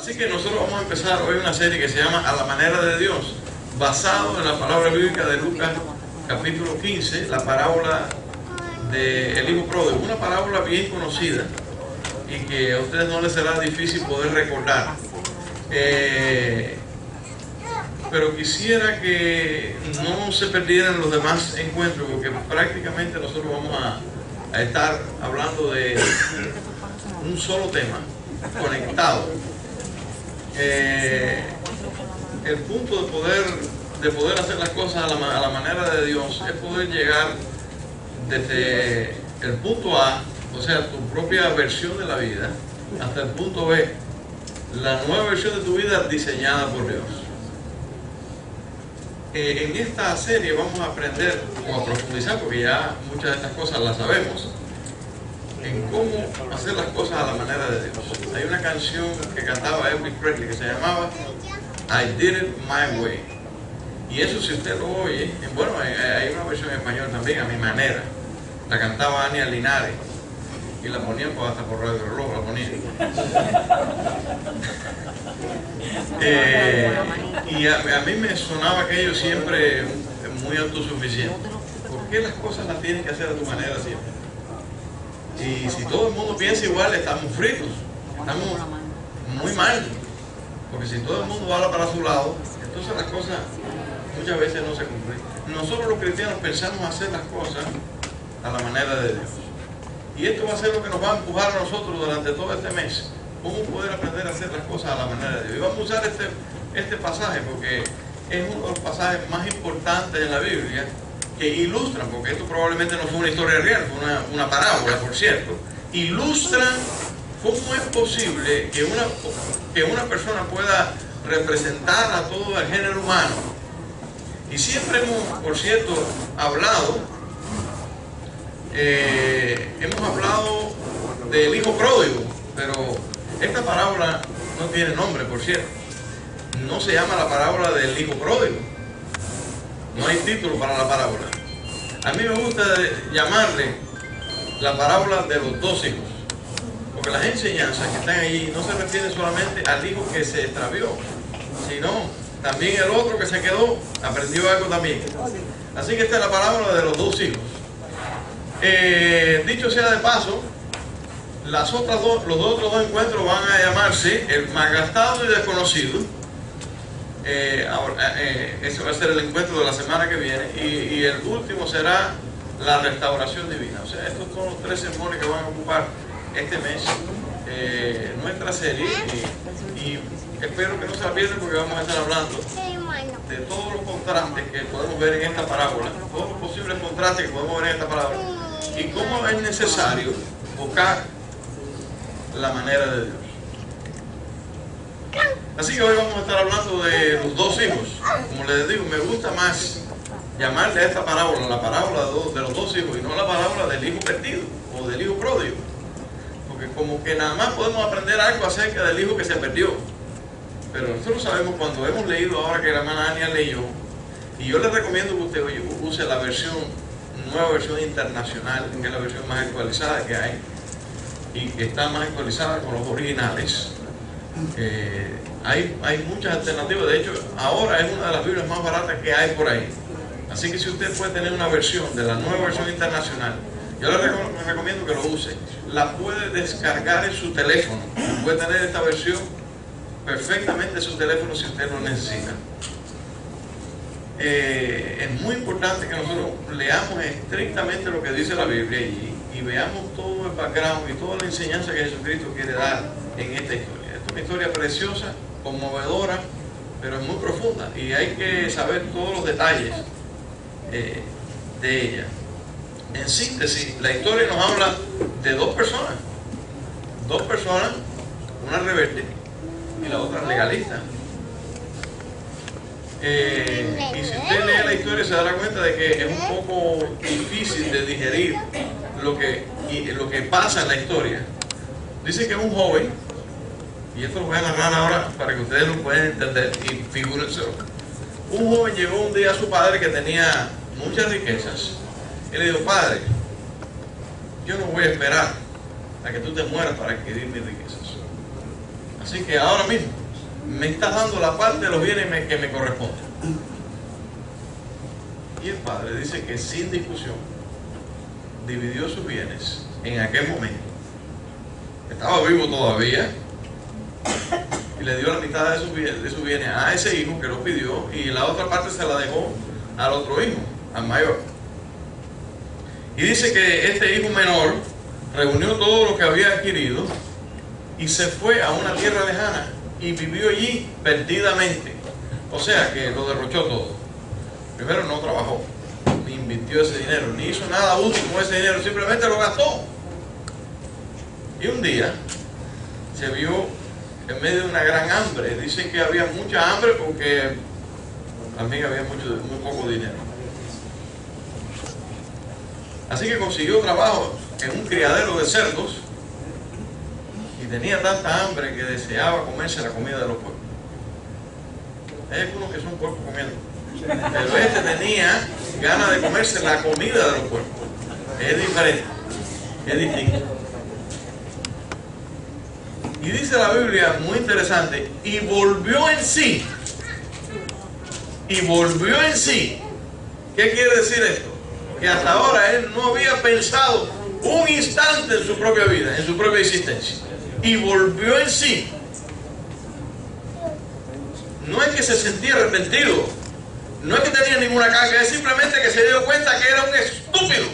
Así que nosotros vamos a empezar hoy una serie que se llama A la manera de Dios, basado en la palabra bíblica de Lucas capítulo 15, la parábola del hijo pródigo, una parábola bien conocida y que a ustedes no les será difícil poder recordar. Pero quisiera que no se perdieran los demás encuentros, porque prácticamente nosotros vamos a estar hablando de un solo tema, conectado. El punto de poder hacer las cosas a la manera de Dios es poder llegar desde el punto A, o sea, tu propia versión de la vida, hasta el punto B, la nueva versión de tu vida diseñada por Dios. En esta serie vamos a aprender o a profundizar, porque ya muchas de estas cosas las sabemos, en cómo hacer las cosas a la manera de Dios. Hay una canción que cantaba Elvis Presley que se llamaba I Did It My Way, y eso, si usted lo oye, bueno, hay una versión en español también, A Mi Manera, la cantaba Ania Linares y la ponían hasta por Radio Reloj, la ponían. Y a mí me sonaba aquello siempre muy autosuficiente. ¿Por qué las cosas las tienes que hacer a tu manera siempre? Y si todo el mundo piensa igual, estamos fritos, estamos muy mal, porque si todo el mundo va para su lado, entonces las cosas muchas veces no se cumplen. Nosotros los cristianos pensamos hacer las cosas a la manera de Dios, y esto va a ser lo que nos va a empujar a nosotros durante todo este mes, cómo poder aprender a hacer las cosas a la manera de Dios. Y vamos a usar este pasaje porque es uno de los pasajes más importantes en la Biblia, que ilustran, porque esto probablemente no fue una historia real, fue una parábola, por cierto, ilustran cómo es posible que una persona pueda representar a todo el género humano. Y siempre hemos, por cierto, hablado del hijo pródigo, pero esta parábola no tiene nombre, por cierto. No se llama la parábola del hijo pródigo. No hay título para la parábola. A mí me gusta llamarle la parábola de los dos hijos, porque las enseñanzas que están allí no se refieren solamente al hijo que se extravió, sino también el otro que se quedó aprendió algo también. Así que esta es la parábola de los dos hijos. Dicho sea de paso, los otros dos encuentros van a llamarse el malgastado y desconocido. Ese va a ser el encuentro de la semana que viene, y el último será la restauración divina. O sea, estos son los tres sermones que van a ocupar este mes nuestra serie, y espero que no se la pierdan, porque vamos a estar hablando de todos los contrastes que podemos ver en esta parábola, todos los posibles contrastes que podemos ver en esta parábola, y cómo es necesario buscar la manera de Dios. Así que hoy vamos a estar hablando de los dos hijos. Como les digo, me gusta más llamarle a esta parábola la parábola de los dos hijos, y no la parábola del hijo perdido o del hijo pródigo, porque como que nada más podemos aprender algo acerca del hijo que se perdió. Pero nosotros sabemos, cuando hemos leído ahora que la hermana Ania leyó, y yo les recomiendo que usted use la nueva versión internacional, que es la versión más actualizada que hay, y que está más actualizada con los originales. Hay muchas alternativas. De hecho, ahora es una de las Biblias más baratas que hay por ahí. Así que si usted puede tener una versión de la nueva versión internacional, yo le recomiendo que lo use. La puede descargar en su teléfono, puede tener esta versión perfectamente en su teléfono si usted lo necesita. Es muy importante que nosotros leamos estrictamente lo que dice la Biblia y veamos todo el background y toda la enseñanza que Jesucristo quiere dar en esta historia. Esta es una historia preciosa, conmovedora, pero es muy profunda, y hay que saber todos los detalles de ella. En síntesis, la historia nos habla de dos personas, una rebelde y la otra legalista. Y si usted lee la historia, se dará cuenta de que es un poco difícil de digerir lo que pasa en la historia. Dice que es un joven, y esto lo voy a narrar ahora para que ustedes lo puedan entender y figúrenselo. Un joven llegó un día a su padre, que tenía muchas riquezas, y le dijo: padre, yo no voy a esperar a que tú te mueras para adquirir mis riquezas. Así que ahora mismo me estás dando la parte de los bienes que me corresponde. Y el padre dice que sin discusión dividió sus bienes en aquel momento. Estaba vivo todavía y le dio la mitad de sus bienes a ese hijo que lo pidió, y la otra parte se la dejó al otro hijo, al mayor. Y dice que este hijo menor reunió todo lo que había adquirido y se fue a una tierra lejana y vivió allí perdidamente. O sea que lo derrochó todo. Primero no trabajó, ni invirtió ese dinero, ni hizo nada útil con ese dinero, simplemente lo gastó. Y un día se vio en medio de una gran hambre. Dicen que había mucha hambre porque también había muy poco dinero. Así que consiguió trabajo en un criadero de cerdos y tenía tanta hambre que deseaba comerse la comida de los puercos. Hay algunos que son puercos comiendo, pero este tenía ganas de comerse la comida de los puercos. Es diferente, es distinto. Y dice la Biblia, muy interesante, y volvió en sí. Y volvió en sí. ¿Qué quiere decir esto? Que hasta ahora él no había pensado un instante en su propia vida, en su propia existencia. Y volvió en sí. No es que se sentía arrepentido, no es que tenía ninguna carga, es simplemente que se dio cuenta que era un estúpido,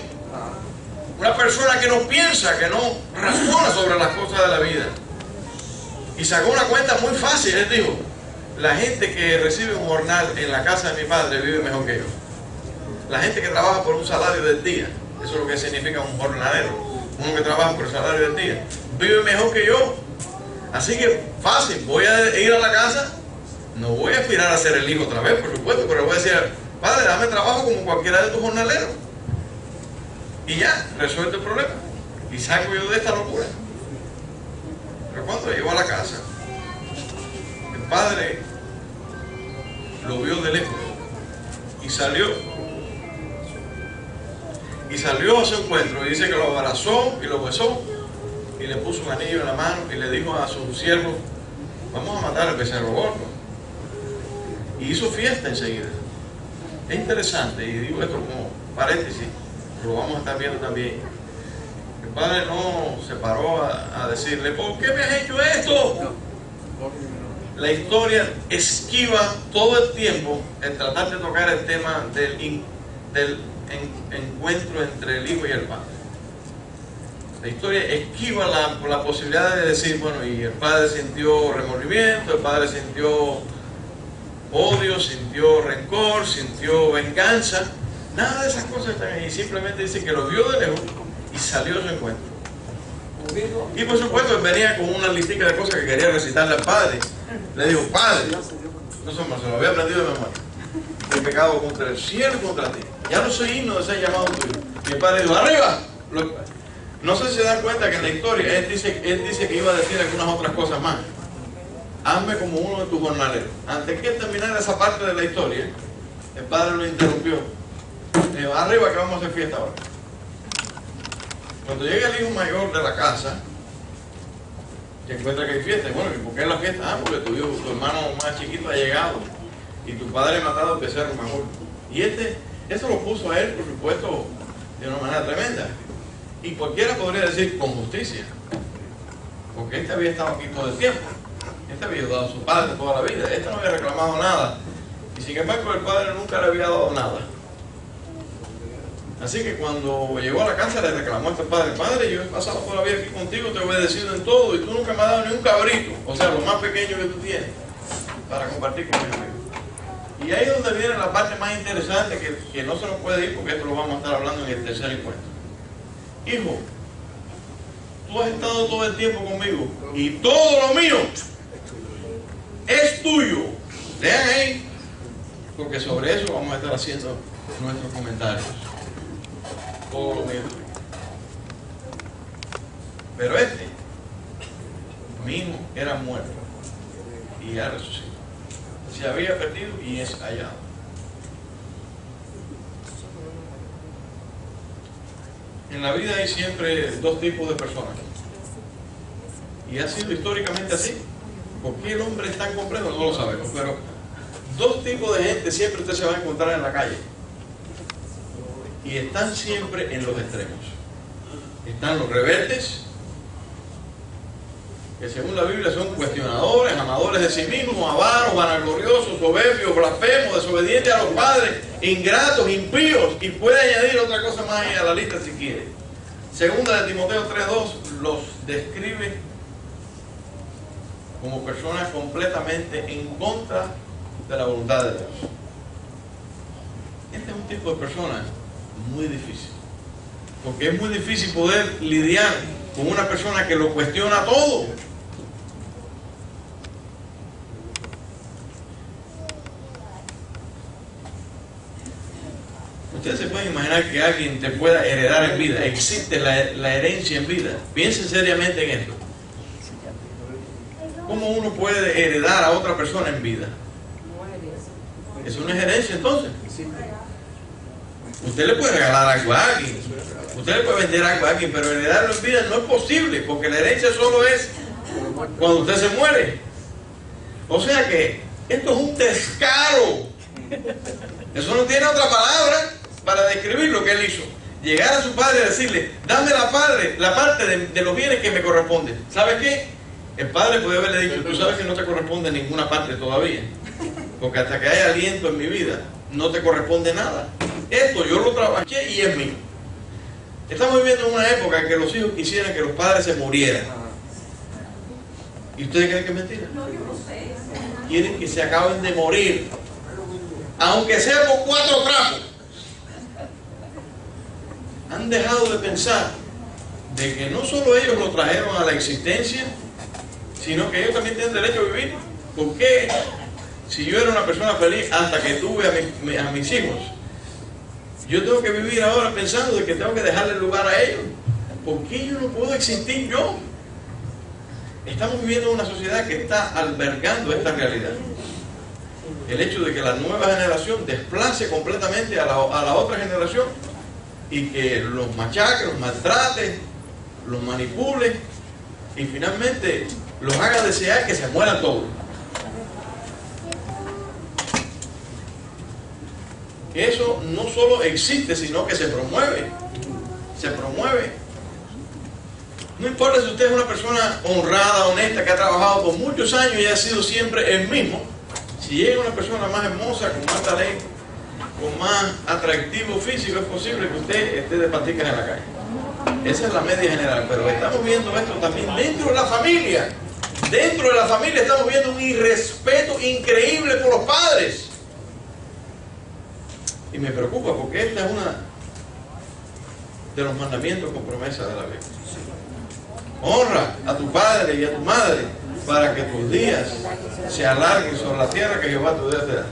una persona que no piensa, que no razona sobre las cosas de la vida. Y sacó una cuenta muy fácil. Él dijo: la gente que recibe un jornal en la casa de mi padre vive mejor que yo. La gente que trabaja por un salario del día, eso es lo que significa un jornalero, uno que trabaja por el salario del día, vive mejor que yo. Así que fácil, voy a ir a la casa, no voy a aspirar a ser el hijo otra vez, por supuesto, pero voy a decir: padre, dame trabajo como cualquiera de tus jornaleros. Y ya, resuelto el problema. Y saco yo de esta locura. Pero cuando llegó a la casa, el padre lo vio de lejos y salió a su encuentro, y dice que lo abrazó y lo besó y le puso un anillo en la mano y le dijo a su siervo: vamos a matar al becerro gordo. Y hizo fiesta enseguida. Es interesante, y digo esto como paréntesis, lo vamos a estar viendo también. El padre no se paró a decirle: ¿por qué me has hecho esto? La historia esquiva todo el tiempo el tratar de tocar el tema del encuentro entre el hijo y el padre. La historia esquiva la posibilidad de decir: bueno, y el padre sintió remordimiento, el padre sintió odio, sintió rencor, sintió venganza. Nada de esas cosas están ahí. Simplemente dice que lo vio de lejos y salió a su encuentro. Y por supuesto él venía con una listica de cosas que quería recitarle al padre. Le dijo: padre, no se lo había aprendido de memoria, he pecado contra el cielo y contra ti, ya no soy digno de ser llamado tuyo. Y el padre dijo: arriba. No sé si se dan cuenta que en la historia él dice que iba a decir algunas otras cosas más. Hazme como uno de tus jornaleros. Antes que terminara esa parte de la historia, el padre lo interrumpió. Le dijo: arriba, que vamos a hacer fiesta ahora. Cuando llega el hijo mayor de la casa, se encuentra que hay fiesta. Bueno, ¿y por qué es la fiesta? Ah, porque tu hermano más chiquito ha llegado y tu padre ha matado al becerro mejor. Y eso lo puso a él, por supuesto, de una manera tremenda. Y cualquiera podría decir con justicia, porque este había estado aquí todo el tiempo, este había ayudado a su padre toda la vida, este no había reclamado nada, y sin embargo el padre nunca le había dado nada. Así que cuando llegó a la casa le reclamó a este padre: padre, yo he pasado toda la vida aquí contigo, te he obedecido en todo, y tú nunca me has dado ni un cabrito, o sea, lo más pequeño que tú tienes, para compartir con mi amigo. Y ahí es donde viene la parte más interesante, que no se nos puede ir, porque esto lo vamos a estar hablando en el tercer encuentro. Hijo, tú has estado todo el tiempo conmigo y todo lo mío es tuyo. Lean ahí, porque sobre eso vamos a estar haciendo nuestros comentarios. Todo lo mío es tuyo. Pero mi hijo era muerto y ya resucitó. Se había perdido y es hallado. En la vida hay siempre dos tipos de personas, y ha sido históricamente así. ¿Por qué el hombre es tan complejo? No lo sabemos, pero dos tipos de gente siempre usted se va a encontrar en la calle. Y están siempre en los extremos. Están los rebeldes, que según la Biblia son cuestionadores, amadores de sí mismos, avaros, vanagloriosos, soberbios, blasfemos, desobedientes a los padres, ingratos, impíos, y puede añadir otra cosa más ahí a la lista si quiere. Segunda de Timoteo 3:2 los describe como personas completamente en contra de la voluntad de Dios. Este es un tipo de persona muy difícil, porque es muy difícil poder lidiar con una persona que lo cuestiona todo. Ustedes se pueden imaginar que alguien te pueda heredar en vida. Existe la herencia en vida. Piensen seriamente en esto. ¿Cómo uno puede heredar a otra persona en vida? ¿Eso no es herencia entonces? Usted le puede regalar algo a alguien, usted le puede vender algo a alguien, pero heredarlo en vida no es posible, porque la herencia solo es cuando usted se muere. O sea que esto es un descaro. Eso no tiene otra palabra para describir lo que él hizo. Llegar a su padre y decirle: dame la parte de los bienes que me corresponden. ¿Sabes qué? El padre puede haberle dicho: tú sabes que no te corresponde ninguna parte todavía, porque hasta que haya aliento en mi vida no te corresponde nada. Esto yo lo trabajé y es mío. Estamos viviendo en una época en que los hijos quisieran que los padres se murieran. ¿Y ustedes creen que es mentira? Quieren que se acaben de morir, aunque sea con 4 trapos. Han dejado de pensar de que no solo ellos lo trajeron a la existencia, sino que ellos también tienen derecho a vivir. ¿Por qué? Si yo era una persona feliz hasta que tuve a mis hijos, yo tengo que vivir ahora pensando de que tengo que dejarle lugar a ellos. ¿Por qué yo no puedo existir yo? Estamos viviendo en una sociedad que está albergando esta realidad. El hecho de que la nueva generación desplace completamente a la otra generación y que los machaque, los maltrate, los manipule y finalmente los haga desear que se mueran todos. Eso no solo existe, sino que se promueve. Se promueve. No importa si usted es una persona honrada, honesta, que ha trabajado por muchos años y ha sido siempre el mismo. Si llega una persona más hermosa, con más talento, con más atractivo físico, es posible que usted esté de paticas en la calle. Esa es la media general. Pero estamos viendo esto también dentro de la familia. Dentro de la familia estamos viendo un irrespeto increíble por los padres. Y me preocupa porque esta es una de los mandamientos con promesa de la Biblia. Honra a tu padre y a tu madre para que tus días se alarguen sobre la tierra que Jehová tu Dios te da.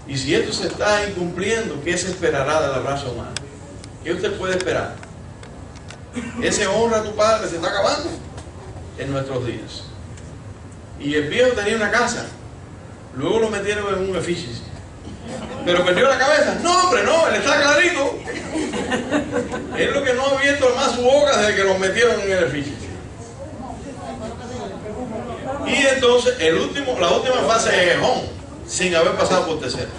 Y si esto se está incumpliendo, ¿qué se esperará de la raza humana? ¿Qué usted puede esperar? Ese honra a tu padre se está acabando en nuestros días. Y el viejo tenía una casa, luego lo metieron en un edificio. ¿Pero perdió la cabeza? No, hombre, no, él está clarito. Es lo que no ha abierto más su boca desde que lo metieron en el edificio. Y entonces, la última fase es home, sin haber pasado por tercera.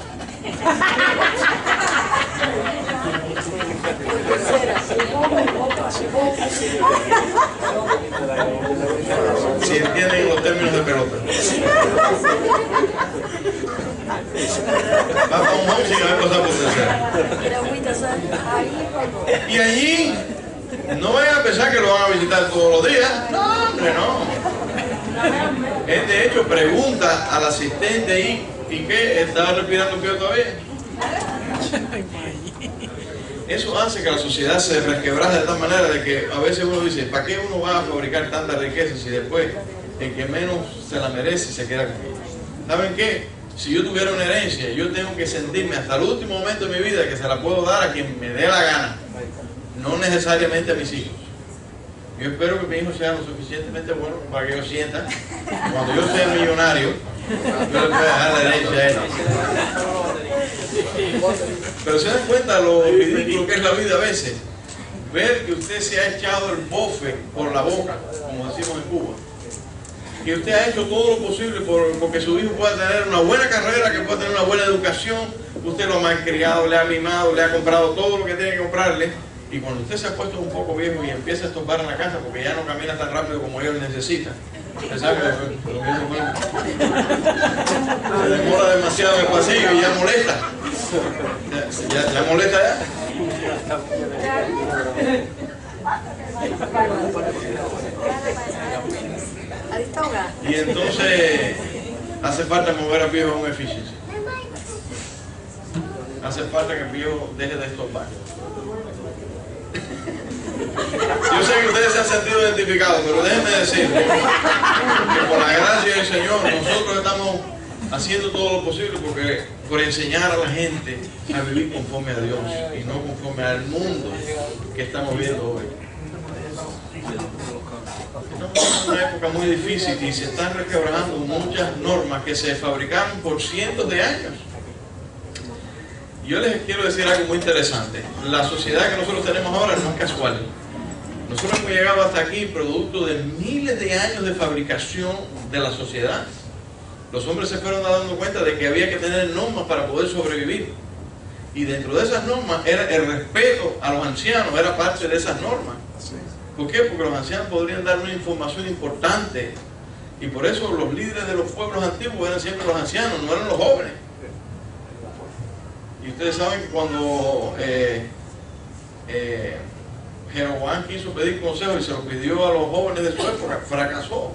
Si entienden los términos de pelota. Va a un home sin haber pasado por tercera. Y allí no vayan a pensar que lo van a visitar todos los días. No, hombre, no. Él de hecho pregunta al asistente ahí: ¿y qué? ¿Estaba respirando peor todavía? Eso hace que la sociedad se resquebraje de tal manera de que a veces uno dice: ¿para qué uno va a fabricar tanta riqueza si después el que menos se la merece se queda con ella? ¿Saben qué? Si yo tuviera una herencia, yo tengo que sentirme hasta el último momento de mi vida que se la puedo dar a quien me dé la gana, no necesariamente a mis hijos. Yo espero que mis hijos sean lo suficientemente buenos para que ellos sientan, cuando yo sea millonario, yo les voy a dejar la herencia a ellos. Pero se dan cuenta lo ridículo que es la vida a veces. Ver que usted se ha echado el bofe por la boca, como decimos en Cuba, que usted ha hecho todo lo posible porque su hijo pueda tener una buena carrera, que pueda tener una buena educación, usted lo ha malcriado, le ha mimado, le ha comprado todo lo que tiene que comprarle, y cuando usted se ha puesto un poco viejo y empieza a estorbar en la casa porque ya no camina tan rápido como él necesita, usted sabe, se demora demasiado en el pasillo y ya molesta. ¿Ya molesta ya? Y entonces hace falta mover al viejo a un eficiencia. Hace falta que el viejo deje de estorbar. Yo sé que ustedes se han sentido identificados, pero déjenme decirles que por la gracia del Señor nosotros estamos haciendo todo lo posible por enseñar a la gente a vivir conforme a Dios y no conforme al mundo que estamos viendo hoy. Estamos en una época muy difícil y se están requebrando muchas normas que se fabricaron por cientos de años. Yo les quiero decir algo muy interesante. La sociedad que nosotros tenemos ahora no es casual. Nosotros hemos llegado hasta aquí producto de miles de años de fabricación de la sociedad. Los hombres se fueron dando cuenta de que había que tener normas para poder sobrevivir. Y dentro de esas normas era el respeto a los ancianos, era parte de esas normas. ¿Por qué? Porque los ancianos podrían dar una información importante. Y por eso los líderes de los pueblos antiguos eran siempre los ancianos, no eran los jóvenes. Y ustedes saben que cuando Jeroboam quiso pedir consejo y se lo pidió a los jóvenes de su época, fracasó.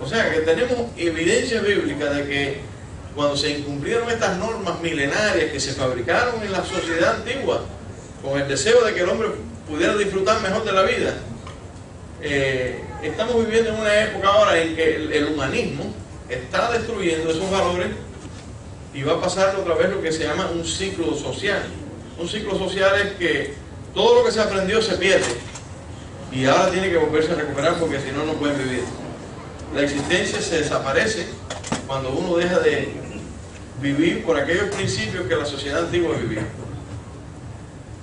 O sea que tenemos evidencia bíblica de que cuando se incumplieron estas normas milenarias que se fabricaron en la sociedad antigua, con el deseo de que el hombre pudiera disfrutar mejor de la vida, estamos viviendo en una época ahora en que el humanismo está destruyendo esos valores y va a pasar otra vez lo que se llama un ciclo social. Un ciclo social es que todo lo que se aprendió se pierde y ahora tiene que volverse a recuperar porque si no, no pueden vivir. La existencia se desaparece cuando uno deja de vivir por aquellos principios que la sociedad antigua vivía.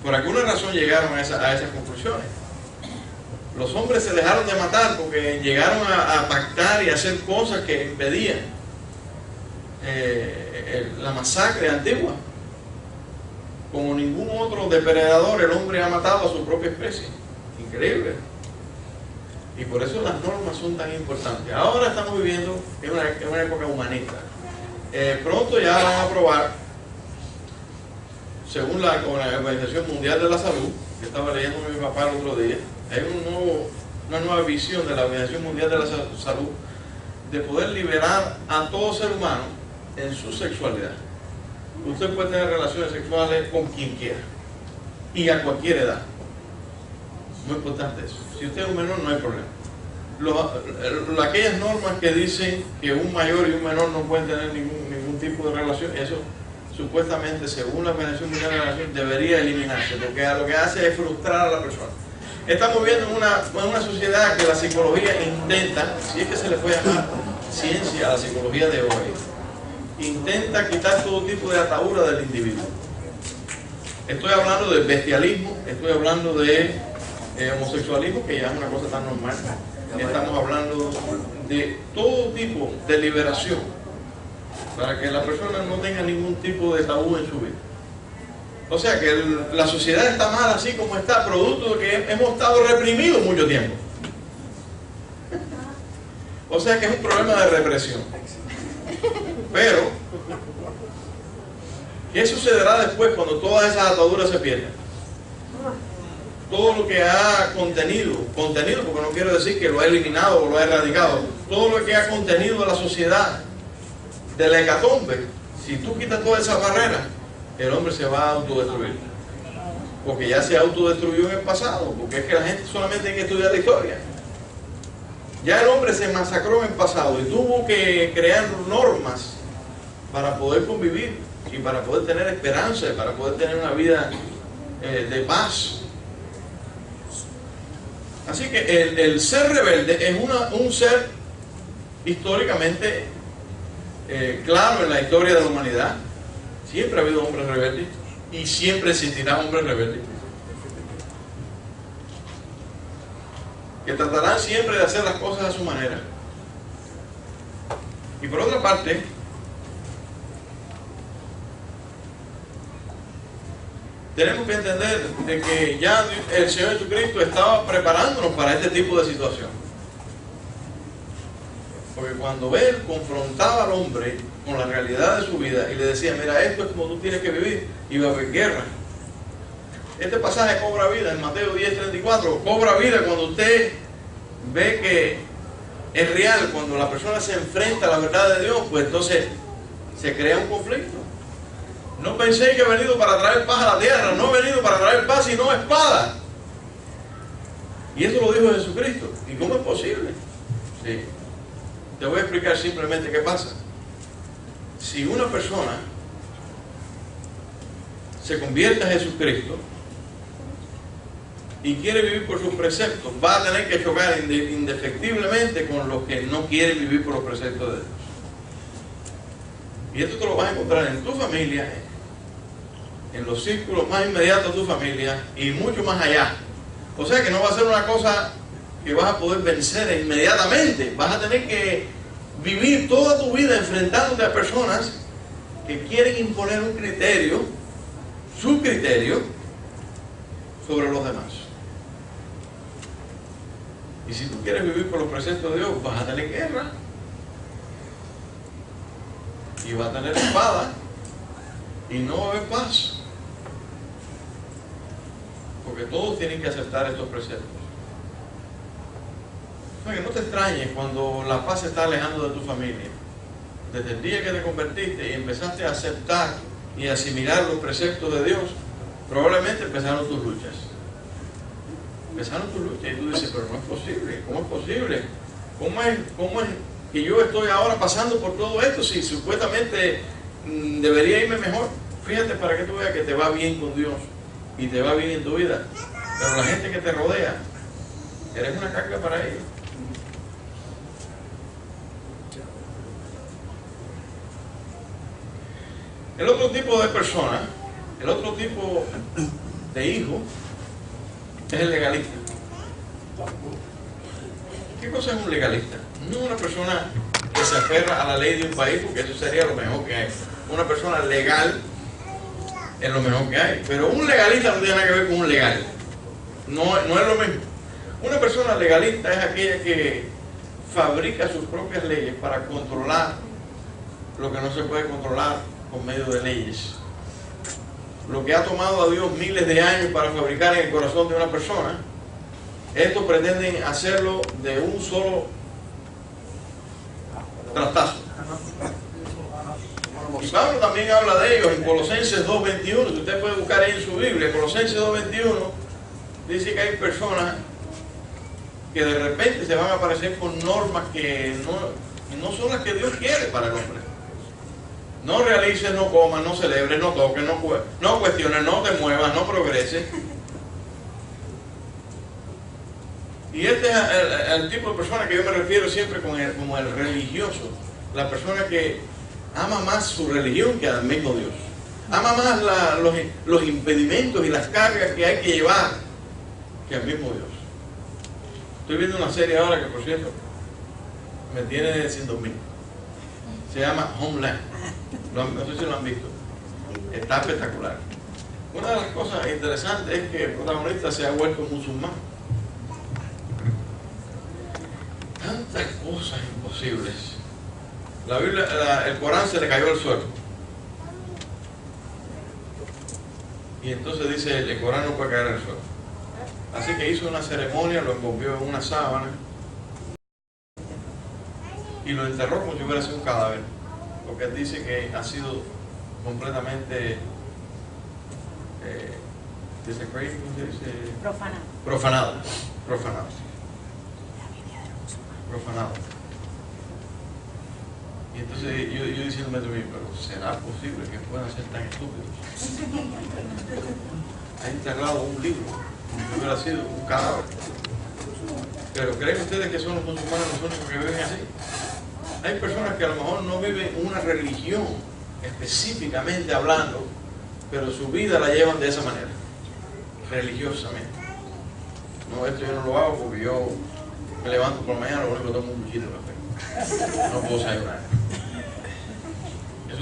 Por alguna razón llegaron a esas conclusiones. Los hombres se dejaron de matar porque llegaron a pactar y a hacer cosas que impedían la masacre antigua. Como ningún otro depredador, el hombre ha matado a su propia especie. Increíble. Y por eso las normas son tan importantes. Ahora estamos viviendo en una época humanista. Pronto ya van a aprobar, según la Organización Mundial de la Salud, que estaba leyendo mi papá el otro día, hay una nueva visión de la Organización Mundial de la Salud de poder liberar a todo ser humano en su sexualidad. Usted puede tener relaciones sexuales con quien quiera y a cualquier edad. Muy importante eso. Si usted es un menor, no hay problema. Aquellas normas que dicen que un mayor y un menor no pueden tener ningún tipo de relación, eso supuestamente, según la Organización Mundial de la Nación, debería eliminarse, porque lo que hace es frustrar a la persona. Estamos viendo en una sociedad que la psicología intenta, si es que se le puede llamar ciencia a la psicología de hoy, intenta quitar todo tipo de atadura del individuo. Estoy hablando de bestialismo, estoy hablando de homosexualismo, que ya es una cosa tan normal. Estamos hablando de todo tipo de liberación para que la persona no tenga ningún tipo de tabú en su vida. O sea que la sociedad está mal así como está, producto de que hemos estado reprimidos mucho tiempo. O sea que es un problema de represión. Pero, ¿qué sucederá después cuando todas esas ataduras se pierdan? Todo lo que ha contenido, porque no quiero decir que lo ha eliminado o lo ha erradicado, todo lo que ha contenido de la sociedad, de la hecatombe, si tú quitas todas esas barreras, el hombre se va a autodestruir. Porque ya se autodestruyó en el pasado, porque es que la gente solamente tiene que estudiar la historia. Ya el hombre se masacró en el pasado y tuvo que crear normas para poder convivir y para poder tener esperanza y para poder tener una vida de paz. Así que el ser rebelde es un ser históricamente claro en la historia de la humanidad. Siempre ha habido hombres rebeldes y siempre existirán hombres rebeldes que tratarán siempre de hacer las cosas a su manera. Y por otra parte, tenemos que entender de que ya el Señor Jesucristo estaba preparándonos para este tipo de situación. Porque cuando Él confrontaba al hombre con la realidad de su vida y le decía, mira, esto es como tú tienes que vivir, iba a haber guerra. Este pasaje cobra vida en Mateo 10:34, cobra vida cuando usted ve que es real, cuando la persona se enfrenta a la verdad de Dios, pues entonces se crea un conflicto. No penséis que he venido para traer paz a la tierra, no he venido para traer paz sino espada. Y eso lo dijo Jesucristo. ¿Y cómo es posible? Sí. Te voy a explicar simplemente qué pasa. Si una persona se convierte a Jesucristo y quiere vivir por sus preceptos, va a tener que chocar indefectiblemente con los que no quieren vivir por los preceptos de Dios. Y esto te lo vas a encontrar en tu familia, en los círculos más inmediatos de tu familia y mucho más allá. O sea que no va a ser una cosa que vas a poder vencer inmediatamente. Vas a tener que vivir toda tu vida enfrentándote a personas que quieren imponer un criterio, su criterio, sobre los demás. Y si tú quieres vivir por los preceptos de Dios, vas a tener guerra. Y vas a tener espada. Y no va a haber paz. Porque todos tienen que aceptar estos preceptos. O sea, que no te extrañes cuando la paz se está alejando de tu familia. Desde el día que te convertiste y empezaste a aceptar y asimilar los preceptos de Dios, probablemente empezaron tus luchas. Empezaron tus luchas y tú dices, pero no es posible. ¿Cómo es posible? ¿Cómo es que yo estoy ahora pasando por todo esto si supuestamente debería irme mejor? Fíjate para que tú veas que te va bien con Dios y te va bien en tu vida, pero la gente que te rodea, eres una carga para ellos. El otro tipo de persona, el otro tipo de hijo, es el legalista. ¿Qué cosa es un legalista? No una persona que se aferra a la ley de un país, porque eso sería lo mejor que hay. Una persona legal es lo mejor que hay, pero un legalista no tiene nada que ver con un legal. No es lo mismo. Una persona legalista es aquella que fabrica sus propias leyes para controlar lo que no se puede controlar por medio de leyes. Lo que ha tomado a Dios miles de años para fabricar en el corazón de una persona, estos pretenden hacerlo de un solo trastazo. Y Pablo también habla de ellos en Colosenses 2:21, que usted puede buscar ahí en su Biblia. Colosenses 2:21 dice que hay personas que de repente se van a aparecer con normas que no son las que Dios quiere para el hombre. No realices, no comas, no celebres, no toques, no cuestiones, no te muevas, no progreses. Y este es el tipo de persona que yo me refiero siempre como el religioso. La persona que ama más su religión que al mismo Dios. Ama más los impedimentos y las cargas que hay que llevar que al mismo Dios. Estoy viendo una serie ahora que, por cierto, me tiene sin dormir. Se llama Homeland. No sé si lo han visto. Está espectacular. Una de las cosas interesantes es que el protagonista se ha vuelto musulmán. Tantas cosas imposibles. La Biblia, el Corán se le cayó al suelo. Y entonces dice, el Corán no puede caer al suelo. Así que hizo una ceremonia, lo envolvió en una sábana y lo enterró como si hubiera sido un cadáver. Porque él dice que ha sido completamente profanado. Y entonces yo diciéndome a mí, pero ¿será posible que puedan ser tan estúpidos? Ha enterrado un libro como si hubiera sido un cadáver. Pero ¿creen ustedes que son los musulmanes los únicos que viven así? Hay personas que a lo mejor no viven una religión específicamente hablando, pero su vida la llevan de esa manera, religiosamente. No, esto yo no lo hago porque yo me levanto por la mañana, lo único que tomo un cuchillo de café. No puedo desayunar.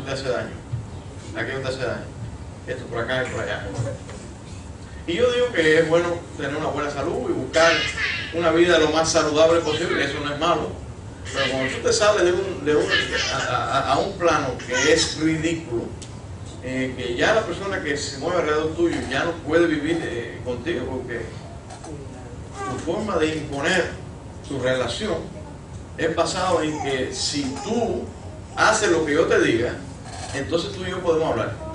te hace daño, aquello te hace daño, esto por acá y por allá. Y yo digo que es bueno tener una buena salud y buscar una vida lo más saludable posible, eso no es malo. Pero cuando tú te sales a un plano que es ridículo, que ya la persona que se mueve alrededor tuyo ya no puede vivir contigo, porque tu forma de imponer tu relación es basado en que si tú haces lo que yo te diga, entonces tú y yo podemos hablar.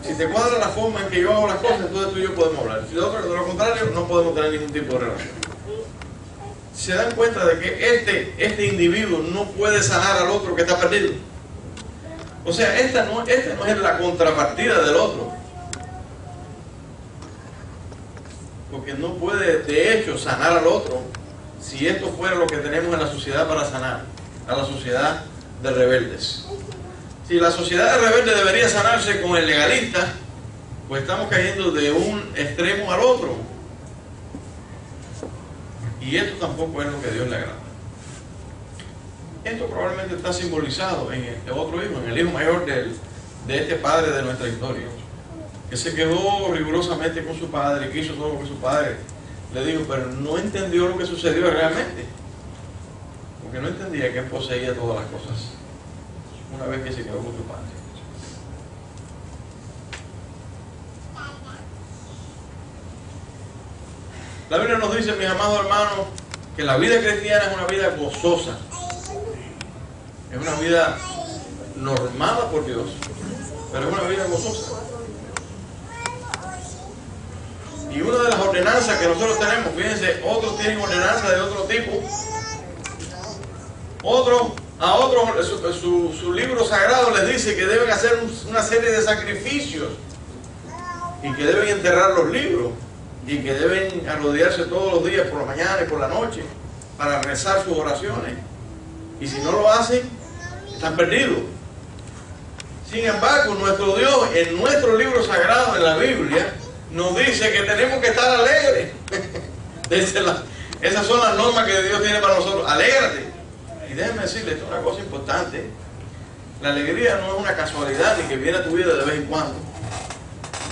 Si te cuadra la forma en que yo hago las cosas, entonces tú y yo podemos hablar. Si de lo contrario, no podemos tener ningún tipo de relación. Se dan cuenta de que este individuo no puede sanar al otro que está perdido. O sea, esta no es la contrapartida del otro. Porque no puede, de hecho, sanar al otro si esto fuera lo que tenemos en la sociedad para sanar, a la sociedad de rebeldes. Si la sociedad de rebeldes debería sanarse con el legalista, pues estamos cayendo de un extremo al otro. Y esto tampoco es lo que a Dios le agrada. Esto probablemente está simbolizado en el otro hijo, en el hijo mayor de este padre de nuestra historia, que se quedó rigurosamente con su padre, que hizo todo lo que su padre le dijo, pero no entendió lo que sucedió realmente, porque no entendía que él poseía todas las cosas una vez que se quedó con su padre. La Biblia nos dice, mis amados hermanos, que la vida cristiana es una vida gozosa, es una vida normada por Dios, pero es una vida gozosa. Y una de las ordenanzas que nosotros tenemos, fíjense, otros tienen ordenanzas de otro tipo, a otros su libro sagrado les dice que deben hacer una serie de sacrificios y que deben enterrar los libros y que deben arrodillarse todos los días por la mañana y por la noche para rezar sus oraciones, y si no lo hacen están perdidos. Sin embargo, nuestro Dios en nuestro libro sagrado, en la Biblia, nos dice que tenemos que estar alegres. Esas son las normas que Dios tiene para nosotros. Alégrate. Y déjenme decirles, esto es una cosa importante. La alegría no es una casualidad ni que viene a tu vida de vez en cuando.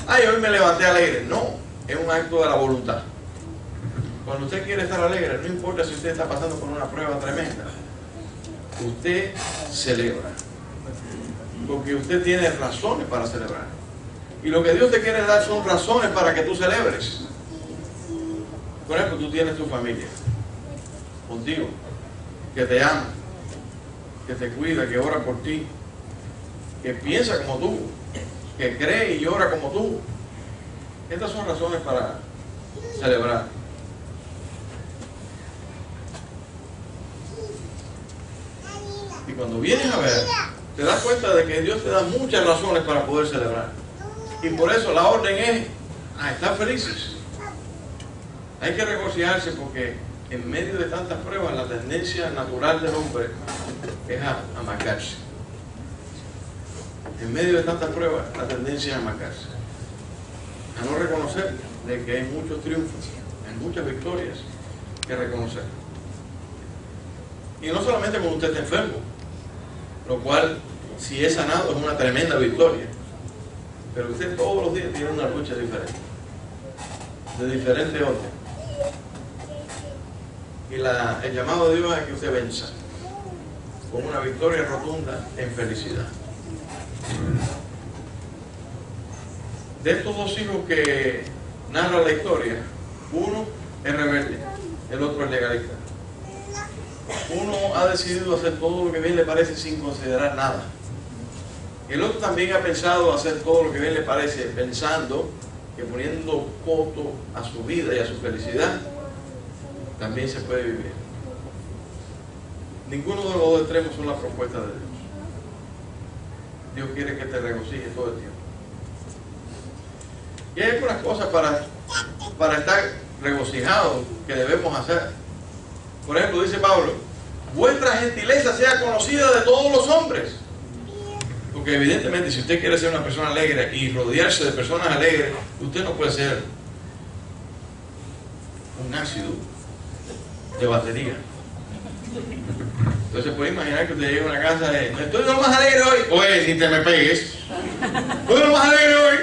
Ay, hoy me levanté alegre. No, es un acto de la voluntad. Cuando usted quiere estar alegre, no importa si usted está pasando por una prueba tremenda, usted celebra. Porque usted tiene razones para celebrar. Y lo que Dios te quiere dar son razones para que tú celebres. Por ejemplo, tú tienes tu familia contigo, que te ama, que te cuida, que ora por ti, que piensa como tú, que cree y ora como tú. Estas son razones para celebrar. Y cuando vienes a ver, te das cuenta de que Dios te da muchas razones para poder celebrar. Y por eso la orden es a estar felices. Hay que regocijarse, porque en medio de tantas pruebas la tendencia natural del hombre es a amargarse. En medio de tantas pruebas la tendencia es a amargarse, a no reconocer de que hay muchos triunfos, hay muchas victorias que reconocer. Y no solamente cuando usted está enfermo, lo cual, si es sanado, es una tremenda victoria. Pero usted todos los días tiene una lucha diferente, de diferente orden. Y el llamado de Dios es que usted venza con una victoria rotunda en felicidad. De estos dos hijos que narra la historia, uno es rebelde, el otro es legalista. Uno ha decidido hacer todo lo que bien le parece sin considerar nada. El otro también ha pensado hacer todo lo que bien le parece, pensando que poniendo coto a su vida y a su felicidad, también se puede vivir. Ninguno de los dos extremos son la propuesta de Dios. Dios quiere que te regocijes todo el tiempo. Y hay algunas cosas para estar regocijados que debemos hacer. Por ejemplo, dice Pablo, vuestra gentileza sea conocida de todos los hombres. Porque evidentemente, si usted quiere ser una persona alegre y rodearse de personas alegres, usted no puede ser un ácido de batería. Entonces puede imaginar que usted llega a una casa de, estoy lo más alegre hoy. Oye, ni te me pegues. Estoy lo más alegre hoy.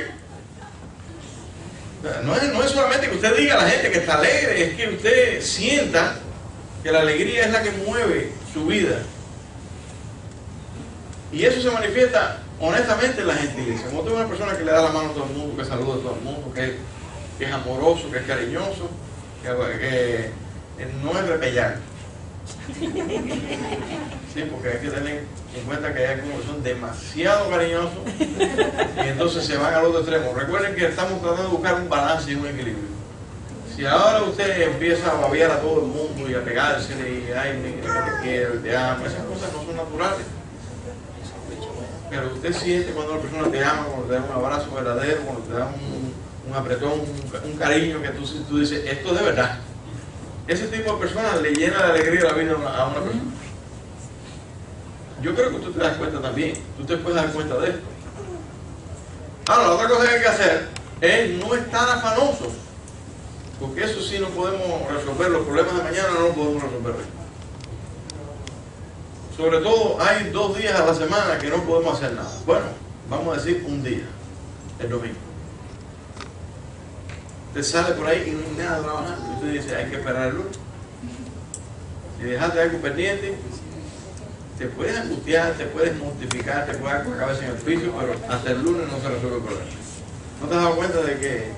No es solamente que usted diga a la gente que está alegre, es que usted sienta que la alegría es la que mueve su vida. Y eso se manifiesta honestamente en la gentileza. Como usted es una persona que le da la mano a todo el mundo, que saluda a todo el mundo, que es amoroso, que es cariñoso, que no es repellar. Sí, porque hay que tener en cuenta que hay algunos que son demasiado cariñosos y entonces se van al otro extremo. Recuerden que estamos tratando de buscar un balance y un equilibrio. Si ahora usted empieza a babear a todo el mundo y a pegarse y ay, te quiero, te amo, esas cosas no son naturales. Pero usted siente cuando la persona te ama, cuando te da un abrazo verdadero, cuando te da un apretón, un cariño que tú dices, esto es de verdad. Ese tipo de personas le llena de alegría la vida a una persona. Yo creo que tú te das cuenta también. Tú te puedes dar cuenta de esto. Ahora, la otra cosa que hay que hacer es no estar afanosos. Porque eso sí no podemos resolver. Los problemas de mañana no los podemos resolver hoy. Sobre todo, hay 2 días a la semana que no podemos hacer nada. Bueno, vamos a decir un día, el domingo. Usted sale por ahí y no hay nada trabajando. Usted dice, hay que esperar el lunes. Si dejaste algo pendiente, te puedes angustiar, te puedes mortificar, te puedes dar con la cabeza en el piso, pero hasta el lunes no se resuelve el problema. ¿No te has dado cuenta de que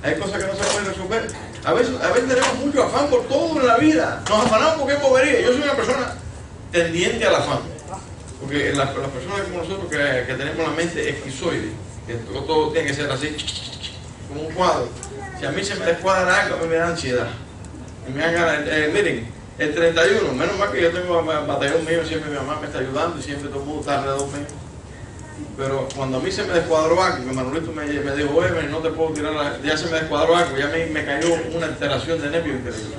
hay cosas que no se pueden resolver? A veces tenemos mucho afán por todo en la vida. Nos afanamos porque es bobería. Yo soy una persona tendiente al afán. Porque las personas como nosotros que tenemos la mente esquizoide, que todo tiene que ser así, como un cuadro. Si a mí se me descuadra algo, a mí me da ansiedad. Y me dan ganas, miren, el 31, menos mal que yo tengo batallón mío, siempre mi mamá me está ayudando y siempre todo el mundo está alrededor mío. Pero cuando a mí se me descuadró algo, que Manolito me dijo, oye, no te puedo tirar, ya se me descuadró algo, ya me cayó una alteración de nervios increíble.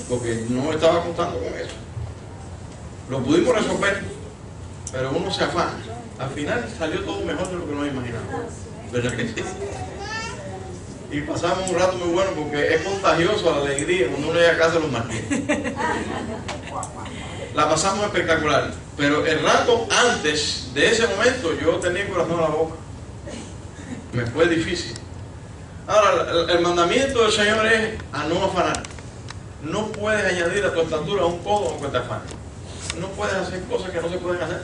Porque no estaba contando con eso. Lo pudimos resolver, pero uno se afana. Al final salió todo mejor de lo que nos imaginábamos. ¿Verdad que sí? Y pasamos un rato muy bueno porque es contagioso la alegría cuando uno llega a casa de los Martínez. La pasamos espectacular. Pero el rato antes de ese momento yo tenía el corazón en la boca. Me fue difícil. Ahora, el mandamiento del Señor es a no afanar. No puedes añadir a tu estatura un codo aunque te afanes. No puedes hacer cosas que no se pueden hacer.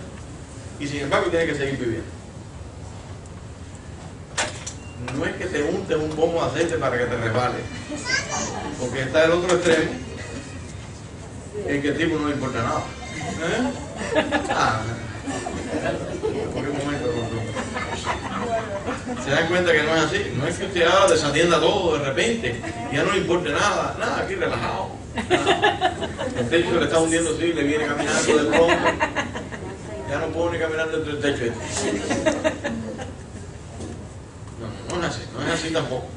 Y sin embargo tienes que seguir viviendo. No es que te untes un pomo de aceite para que te resbale. Porque está el otro extremo en que el tipo no le importa nada. ¿Por qué momento? Se dan cuenta que no es así. No es que usted ahora desatienda todo de repente y ya no le importe nada. Nada, aquí relajado. El techo se le está hundiendo así, le viene caminando de pronto. Ya no puedo ni caminar dentro del techo este. No es así tampoco.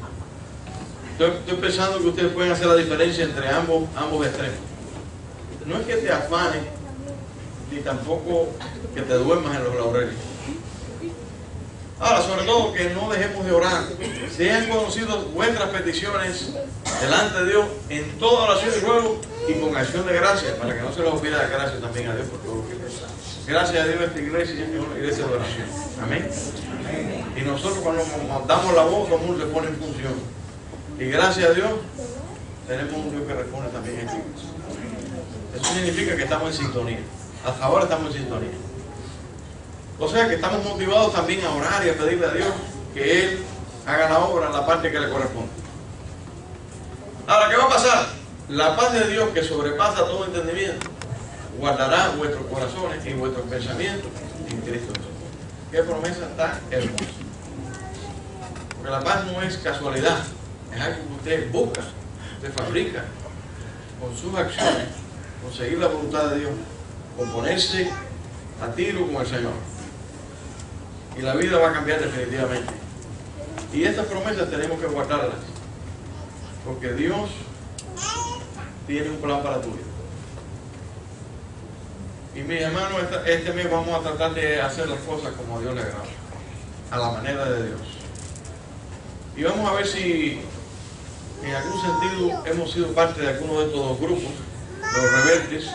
Estoy pensando que ustedes pueden hacer la diferencia entre ambos extremos. No es que te afanes, ni tampoco que te duermas en los laureles. Ahora, sobre todo, que no dejemos de orar. Sean conocidos vuestras peticiones delante de Dios en toda oración y ruego y con acción de gracias, para que no se les olvide dar gracias también a Dios por todo lo que les da. Gracias a Dios, esta iglesia es una iglesia de oración. Amén. Y nosotros cuando damos la voz, todo el mundo se pone en función. Y gracias a Dios, tenemos un Dios que responde también en esta iglesia. Eso significa que estamos en sintonía. Hasta ahora estamos en sintonía. O sea que estamos motivados también a orar y a pedirle a Dios que Él haga la obra en la parte que le corresponde. Ahora, ¿qué va a pasar? La paz de Dios, que sobrepasa todo entendimiento, guardará vuestros corazones y vuestros pensamientos en Cristo Jesús. Qué promesa tan hermosa. Porque la paz no es casualidad, es algo que usted busca, usted fabrica con sus acciones, conseguir la voluntad de Dios, con ponerse a tiro con el Señor. Y la vida va a cambiar definitivamente. Y estas promesas tenemos que guardarlas, porque Dios tiene un plan para tu vida. Y mis hermanos, este mes vamos a tratar de hacer las cosas como a Dios le agrada, a la manera de Dios. Y vamos a ver si en algún sentido hemos sido parte de alguno de estos dos grupos, los rebeldes,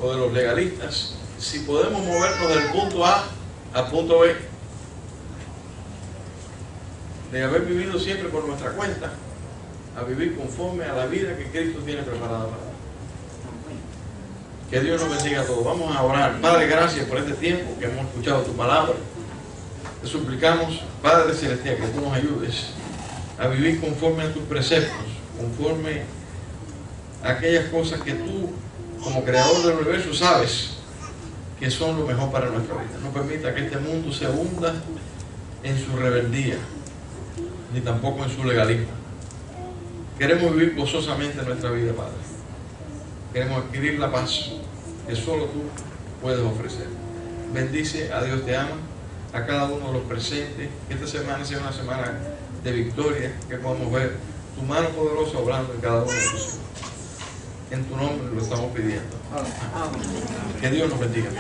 o de los legalistas, si podemos movernos del punto A al punto B, de haber vivido siempre por nuestra cuenta, a vivir conforme a la vida que Cristo tiene preparada para nosotros. Que Dios nos bendiga a todos. Vamos a orar. Padre, gracias por este tiempo que hemos escuchado tu palabra. Te suplicamos, Padre Celestial, que tú nos ayudes a vivir conforme a tus preceptos, conforme a aquellas cosas que tú, como creador del universo, sabes que son lo mejor para nuestra vida. No permita que este mundo se hunda en su rebeldía, ni tampoco en su legalismo. Queremos vivir gozosamente nuestra vida, Padre. Queremos adquirir la paz que solo tú puedes ofrecer. Bendice a Dios te ama, a cada uno de los presentes. Que esta semana sea una semana de victoria, que podamos ver tu mano poderosa obrando en cada uno de tus hijos. En tu nombre lo estamos pidiendo. Que Dios nos bendiga.